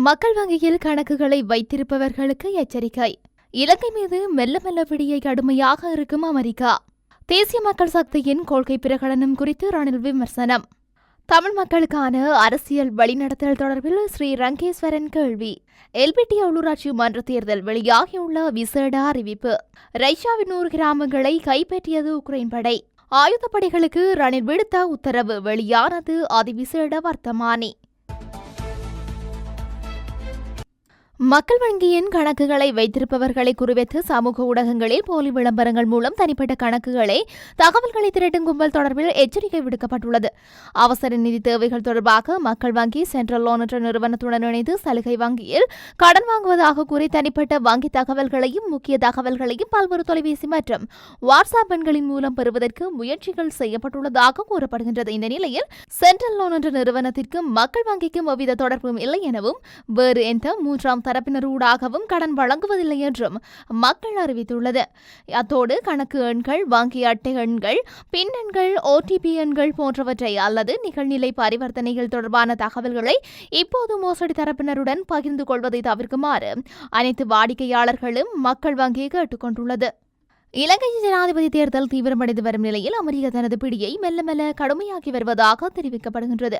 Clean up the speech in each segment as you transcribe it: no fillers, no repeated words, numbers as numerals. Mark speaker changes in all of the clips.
Speaker 1: மக்கள் வங்கியில் கணக்குகளை வைத்திருப்பவர்களுக்கு எச்சரிக்கை. இலங்கை மீது மெல்ல மெல்ல விடியை கடுமையாக இருக்கும் அமெரிக்கா. தேசிய மக்கள் சக்தியின் கொள்கை பிரகடனம் குறித்து ரணில் விமர்சனம். தமிழ் மக்களுக்கான அரசியல் வழிநடத்தல் தொடர்பில் ஸ்ரீ ரங்கேஸ்வரன் கேள்வி. எல்பிட்டி உள்ளூராட்சி மன்ற தேர்தல் வெளியாகியுள்ள விசேட அறிவிப்பு. ரஷ்யாவின் 100 கிராமங்களை கைப்பற்றியது உக்ரைன் படை. ஆயுதப்படைகளுக்கு ரணில் விடுத்த உத்தரவு வெளியானது அதிவிசேட வர்த்தமானி. மக்கள் வங்கியின் கணக்குகளை வைத்திருப்பவர்களை குறிவைத்து சமூக ஊடகங்களில் போலி விளம்பரங்கள் மூலம் தனிப்பட்ட கணக்குகளை தகவல்களை திரட்டும் கும்பல் தொடர்பில் எச்சரிக்கை விடுக்கப்பட்டுள்ளது. அவசர நிதி தேவைகள் தொடர்பாக மக்கள் வங்கி சென்ட்ரல் லோன் என்ற நிறுவனத்துடன் இணைந்து சலுகை வங்கியில் கடன் வாங்குவதாக கூறி தனிப்பட்ட வங்கி தகவல்களையும் முக்கிய தகவல்களையும் பல்வேறு தொலைபேசி மற்றும் வாட்ஸ்அப் எண்களின் மூலம் பெறுவதற்கு முயற்சிகள் செய்யப்பட்டுள்ளதாக கூறப்படுகின்றது. இந்த நிலையில் சென்ட்ரல் லோன் என்ற நிறுவனத்திற்கும் மக்கள் வங்கிக்கும் எவ்வித தொடர்பும் இல்லை எனவும் வேறு எந்த மூன்றாம் தரப்பினரூடாகவும் கடன் வழங்குவதில்லை என்றும் மக்கள் அறிவித்துள்ளது. அத்தோடு கணக்கு எண்கள், வங்கி அட்டை எண்கள், பின் எண்கள், ஓடிபி எண்கள் போன்றவற்றை அல்லது நிகழ்நிலை பரிவர்த்தனைகள் தொடர்பான தகவல்களை இப்போது மோசடி தரப்பினருடன் பகிர்ந்து கொள்வதை தவிர்க்குமாறு அனைத்து வாடிக்கையாளர்களும் மக்கள் வங்கி கேட்டுக் கொண்டுள்ளது. இலங்கை ஜனாதிபதி தேர்தல் தீவிரமடைந்து வரும் நிலையில் அமெரிக்கா தனது பிடியை மெல்ல மெல்ல கடுமையாக்கி வருவதாக தெரிவிக்கப்படுகின்றது.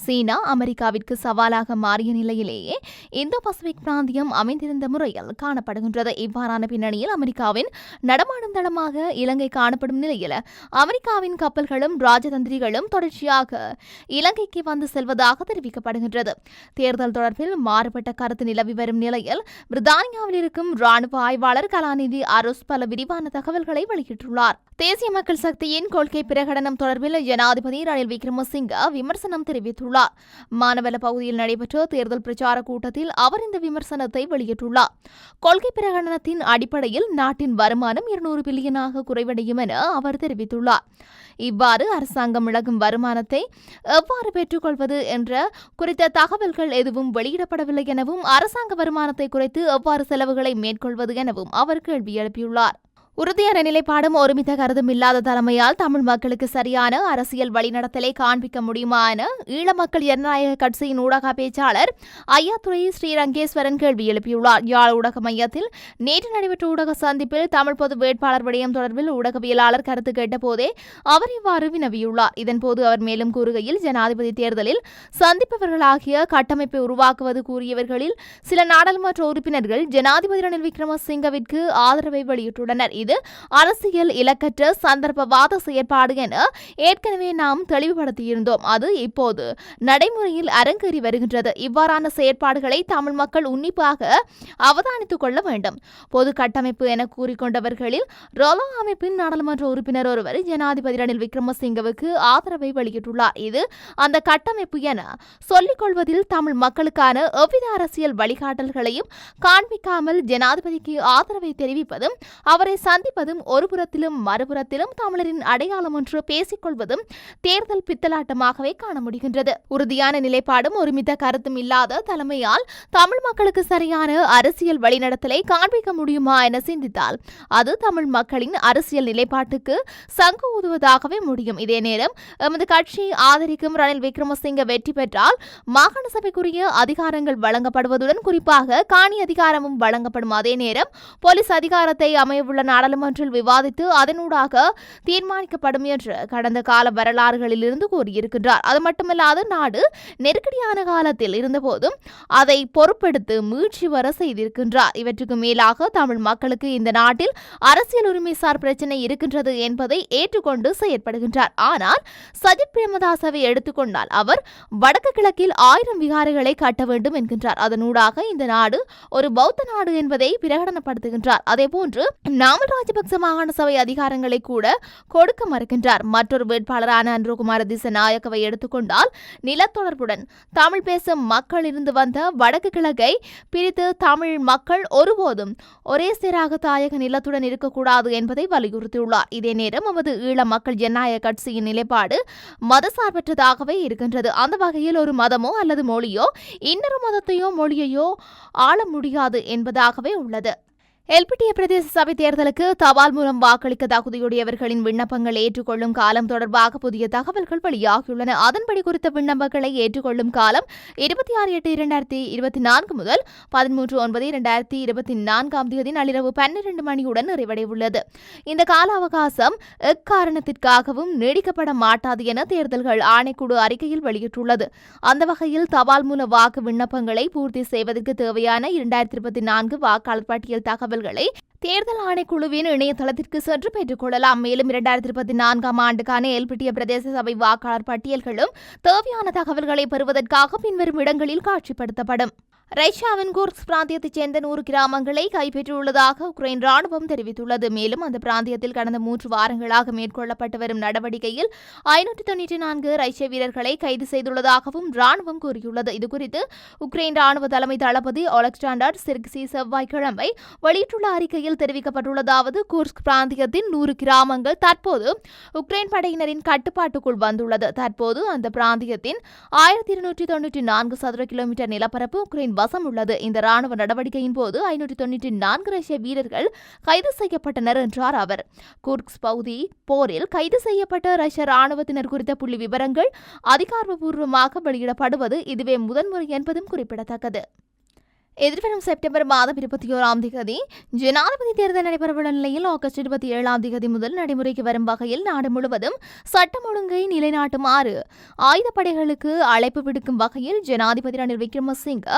Speaker 1: சீனா அமெரிக்காவிற்கு சவாலாக மாறிய நிலையிலேயே இந்தோ பசிபிக் பிராந்தியம் அமைந்திருந்த முறையில் காணப்படுகின்றது. இவ்வாறான பின்னணியில் அமெரிக்காவின் நடமாடும் தளமாக இலங்கை காணப்படும் நிலையில் அமெரிக்காவின் கப்பல்களும் ராஜதந்திரிகளும் தொடர்ச்சியாக இலங்கைக்கு வந்து செல்வதாக தெரிவிக்கப்படுகின்றது. தேர்தல் தொடர்பில் மாறுபட்ட கருத்து நிலவி வரும் நிலையில் பிரித்தானியாவில் இருக்கும் ராணுவ ஆய்வாளர் கலாநிதி அரோஸ் பல விரிவான தகவல்களை வெளியிட்டுள்ளார். தேசிய மக்கள் சக்தியின் கொள்கை பிரகடனம் தொடர்பில் ஜனாதிபதி ரணில் விக்ரமசிங்க விமர்சனம் தெரிவித்துள்ளார். மானவல பகுதியில் நடைபெற்ற தேர்தல் பிரச்சார கூட்டத்தில் அவர் இந்த விமர்சனத்தை வெளியிட்டுள்ளார். கொள்கை பிரகடனத்தின் அடிப்படையில் நாட்டின் வருமானம் 200 பில்லியனாக குறைவடையும் என அவர் தெரிவித்துள்ளார். இவ்வாறு அரசாங்கம் இழக்கும் வருமானத்தை எவ்வாறு பெற்றுக்கொள்வது என்ற குறித்த தகவல்கள் எதுவும் வெளியிடப்படவில்லை எனவும் அரசாங்க வருமானத்தை குறைத்து எவ்வாறு செலவுகளை மேற்கொள்வது எனவும் அவர் கேள்வி எழுப்பியுள்ளார். உறுதியான நிலைப்பாடும் ஒருமித்த கருதும் இல்லாத தலைமையால் தமிழ் மக்களுக்கு சரியான அரசியல் வழிநடத்தலை காண்பிக்க முடியுமா என ஈழ மக்கள் ஜனநாயக கட்சியின் ஊடக பேச்சாளர் ஐயாத்துரை ஸ்ரீ ரங்கேஸ்வரன் கேள்வி எழுப்பியுள்ளார். யாழ் ஊடக மையத்தில் நேற்று நடைபெற்ற ஊடக சந்திப்பில் தமிழ் பொது வேட்பாளர் விடயம் தொடர்பில் ஊடகவியலாளர் கருத்து கேட்டபோதே அவர் இவ்வாறு வினவியுள்ளார். இதன்போது அவர் மேலும் கூறுகையில், ஜனாதிபதி தேர்தலில் சந்திப்பவர்களாகிய கட்டமைப்பை உருவாக்குவது கூறியவர்களில் சில நாடாளுமன்ற உறுப்பினர்கள் ஜனாதிபதி ரணில் விக்ரமசிங்கவிற்கு ஆதரவை வெளியிட்டுள்ளனர். இது அரசியல் இலக்கற்ற சந்தர்ப்பவாத செயற்பாடு என ஏற்கனவே நாம் தெளிவுபடுத்தியிருந்தோம். அது இப்போது நடைமுறையில் அரங்கேறி வருகின்றது. இவ்வாறான செயற்பாடுகளை தமிழ் மக்கள் உன்னிப்பாக அவதானித்துக் கொள்ள வேண்டும். பொது கட்டமைப்பு என கூறிக்கொண்டவர்களில் ரோலோ அமைப்பின் நாடாளுமன்ற உறுப்பினர் ஒருவர் ஜனாதிபதி ரணில் விக்ரமசிங்கவுக்கு ஆதரவை வெளியிட்டுள்ளார். இது அந்த கட்டமைப்பு என சொல்லிக் கொள்வதில் தமிழ் மக்களுக்கான எவ்வித அரசியல் வழிகாட்டல்களையும் காண்பிக்காமல் ஜனாதிபதிக்கு ஆதரவை தெரிவிப்பதும் அவரை சந்திப்பதும் ஒரு புறத்திலும் மறுபுறத்திலும் தமிழரின் அடையாளம் ஒன்று பேசிக் கொள்வதும் தேர்தல் பித்தலாட்டமாகவே காண முடிகின்றது. உறுதியான நிலைப்பாடும் ஒருமித்த கருத்தும் இல்லாத தலைமையால் தமிழ் மக்களுக்கு சரியான அரசியல் வழிநடத்தலை காண்பிக்க முடியுமா என சிந்தித்தால் அது தமிழ் மக்களின் அரசியல் நிலைப்பாட்டுக்கு சங்கு ஊதுவதாகவே முடியும். இதே நேரம் எமது கட்சி ஆதரிக்கும் ரணில் விக்ரமசிங்க வெற்றி பெற்றால் மாகாண சபைக்குரிய அதிகாரங்கள் வழங்கப்படுவதுடன் குறிப்பாக காணி அதிகாரமும் வழங்கப்படும். அதே நேரம் போலீஸ் அதிகாரத்தை அமையவுள்ள நாடாளுமன்றில் விவாதித்து அதனூடாக தீர்மானிக்கப்படும் என்று கடந்த கால வரலாறுகளிலிருந்து கூறியிருக்கின்றார். அது மட்டுமல்லாது நாடு நெருக்கடியான காலத்தில் இருந்தபோதும் அதை பொறுப்பெடுத்து மீட்சி வர செய்திருக்கின்றார். இவற்றுக்கு மேலாக தமிழ் மக்களுக்கு இந்த நாட்டில் அரசியல் உரிமைசார் பிரச்சினை இருக்கின்றது என்பதை ஏற்றுக்கொண்டு செயற்படுகின்றார். ஆனால் சஜித் பிரேமதாசவை எடுத்துக்கொண்டால் அவர் வடக்கு கிழக்கில் 1000 விகாரைகளை கட்ட வேண்டும் என்கின்றார். அதனூடாக இந்த நாடு ஒரு பௌத்த நாடு என்பதை பிரகடனப்படுத்துகின்றார். அதேபோன்று நாமல் ராஜபக்ச மாகாண சபை அதிகாரங்களை கூட கொடுக்க மறுக்கின்றார். மற்றொரு வேட்பாளரான அன்ரோகுமார திசநாயக்கவை எடுத்துக்கொண்டால் நிலத்தொடர்புடன் தமிழ் பேசும் மக்கள் இருந்து வந்த வடக்கு கிழக்கை பிரித்து தமிழ் மக்கள் ஒருபோதும் ஒரே சேராக தாயக நிலத்துடன் இருக்கக்கூடாது என்பதை வலியுறுத்தியுள்ளார். இதே நேரம் நமது ஈழ மக்கள் ஜனநாயக கட்சியின் நிலைப்பாடு மதசார்பற்றதாகவே இருக்கின்றது. அந்த வகையில் ஒரு மதமோ அல்லது மொழியோ இன்னொரு மதத்தையோ மொழியையோ ஆள முடியாது என்பதாகவே உள்ளது. எல்பிட்டிய பிரதேச சபை தேர்தலுக்கு தபால் மூலம் வாக்களிக்க தகுதியுடையவர்களின் விண்ணப்பங்கள் ஏற்றுக்கொள்ளும் காலம் தொடர்பாக புதிய தகவல்கள் வெளியாகியுள்ளன. அதன்படி குறித்த விண்ணப்பங்களை ஏற்றுக்கொள்ளும் காலம் 26/8/2024 முதல் 13/9/2024 நள்ளிரவு 12 மணியுடன் நிறைவடைவுள்ளது. இந்த கால அவகாசம் எக்காரணத்திற்காகவும் நீடிக்கப்பட மாட்டாது என தேர்தல்கள் ஆணைக்குழு அறிக்கையில் வெளியிட்டுள்ளது. அந்த வகையில் தபால் மூல வாக்கு விண்ணப்பங்களை பூர்த்தி செய்வதற்கு தேவையான 2024 வாக்காளர் பட்டியல் தகவல்களை தேர்தல் ஆணைக்குழுவின் இணையதளத்திற்கு சென்று பெற்றுக் கொள்ளலாம். மேலும் 2024 ஆண்டுக்கான எல்பிட்டிய பிரதேச சபை வாக்காளர் பட்டியல்களும் தேவையான தகவல்களை பெறுவதற்காக பின்வரும் இடங்களில் காட்சிப்படுத்தப்படும். ரஷ்யாவின் குர்ஸ்க் பிராந்தியத்தைச் சேர்ந்த 100 கிராமங்களை கைப்பற்றியுள்ளதாக உக்ரைன் ராணுவம் தெரிவித்துள்ளது. மேலும் அந்த பிராந்தியத்தில் கடந்த 3 வாரங்களாக மேற்கொள்ளப்பட்டு வரும் நடவடிக்கையில் 594 ரஷ்ய வீரர்களை கைது செய்துள்ளதாகவும் ராணுவம் கூறியுள்ளது. இதுகுறித்து உக்ரைன் ராணுவ தலைமை தளபதி ஒலெக்சாண்டர் சிர்க்சி செவ்வாய்க்கிழமை வெளியிட்டுள்ள அறிக்கையில் தெரிவிக்கப்பட்டுள்ளதாவது: குர்ஸ்க் பிராந்தியத்தின் 100 கிராமங்கள் தற்போது உக்ரைன் படையினரின் கட்டுப்பாட்டுக்குள் வந்துள்ளது. தற்போது அந்த பிராந்தியத்தின் 1294 சதுர கிலோமீட்டர் நிலப்பரப்பு உக்ரைன் வசம் உள்ளது. இந்த ராணுவ நடவடிக்கையின் போது 594 ரஷ்ய வீரர்கள் கைது செய்யப்பட்டனர் என்றார் அவர். குர்ஸ்க் பகுதி போரில் கைது செய்யப்பட்ட ரஷ்ய ராணுவத்தினர் குறித்த புள்ளி விவரங்கள் அதிகாரப்பூர்வமாக வெளியிடப்படுவது இதுவே முதன்முறை என்பதும் குறிப்பிடத்தக்கது. எதிர்வரும் செப்டம்பர் மாதம் 21 ஜனாதிபதி தேர்தல் நடைபெறவுள்ள நிலையில் ஆகஸ்ட் 27 முதல் நடைமுறைக்கு வரும் வகையில் நாடு முழுவதும் சட்டம் ஒழுங்கை நிலைநாட்டுமாறு ஆயுதப்படைகளுக்கு அழைப்பு விடுக்கும் வகையில் ஜனாதிபதி ரணில் விக்ரமசிங்க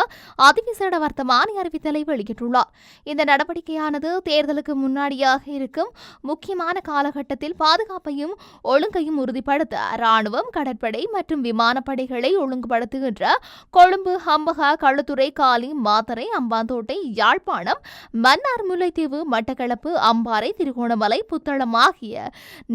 Speaker 1: அதிவிசேட வர்த்தமானி அறிவித்தலை வெளியிட்டுள்ளார். இந்த நடவடிக்கையானது தேர்தலுக்கு முன்னாடியாக இருக்கும் முக்கியமான காலகட்டத்தில் பாதுகாப்பையும் ஒழுங்கையும் உறுதிப்படுத்த ராணுவம், கடற்படை மற்றும் விமானப்படைகளை ஒழுங்குபடுத்துகின்ற கொழும்பு, ஹம்பகா, களுத்துறை, காலி, மாத்தரை, அம்பாந்தோட்டை, யாழ்ப்பாணம், மன்னார், முல்லைத்தீவு, மட்டக்களப்பு, அம்பாறை, திருகோணமலை, புத்தளம் ஆகிய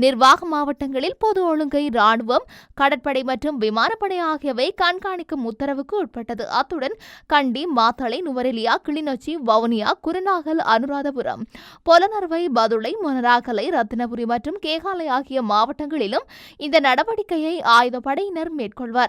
Speaker 1: நிர்வாக மாவட்டங்களில் பொது ஒழுங்கை ராணுவம், கடற்படை மற்றும் விமானப்படை ஆகியவை கண்காணிக்கும் உத்தரவுக்கு உட்பட்டது. அத்துடன் கண்டி, மாத்தளை, நுவரெலியா, கிளிநொச்சி, வவுனியா, குருநாகல், அனுராதபுரம், பொலனறுவை, பதுளை, மொனராகலை, ரத்தினபுரி மற்றும் கேகாலை ஆகிய மாவட்டங்களிலும் இந்த நடவடிக்கையை ஆயுதப்படையினர் மேற்கொள்வார்.